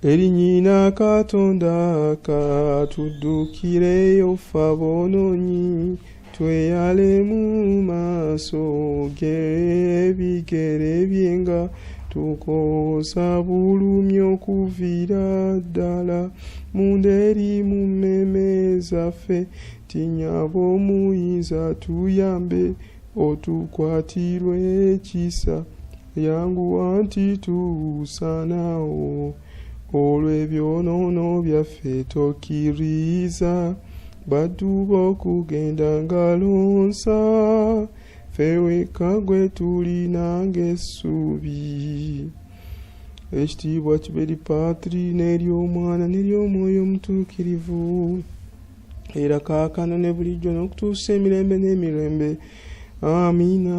Erinnyina Katonda katuddukireyo ffe aboonoonyi, tweyale mu maaso ge, ebigere bye nga tukoosa bulumi okuviira ddala munda eri mu mmeeme zaffe. Tinnya bw'omuyinza tuyambe, otukwatirwe ekisa, yanguwa nti tusaanawo. Olw'ebyonoono byaffe tokkiriza baddu b'okugenda ngalonsa, ffe wekka gwe tulina ng'essuubi. Ekitiibwa kibe eri Patri n'ery'Omwana n'ery'Omwoyo Omutuukirivu, era kaakano ne bulijjo n'okutuusa emirembe n'emirembe. Amiina.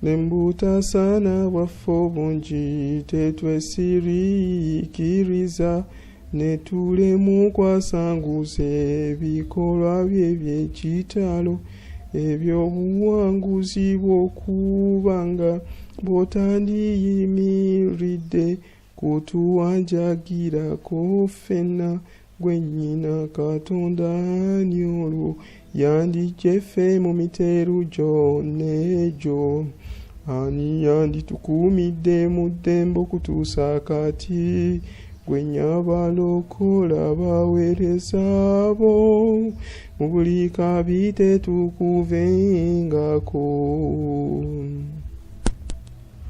Nembutasaana bwaffe obungi tetwesiriikiriza, ne tulemu kwasanguza ebikolwa bye eby'ekitalo eby'obuwanguzi bw'okubanga bw'otandiyimiridde kutuwanjagirako ffenna. Gwe nnyina Katonda ani olwo yandiggye ffe mu miteeru gyonna egyo? Ani yanditukuumidde mu ddembe okutuusa kati? Gwe nnyabalokola abaweereza bo, mu buli kabi tetukuvengako.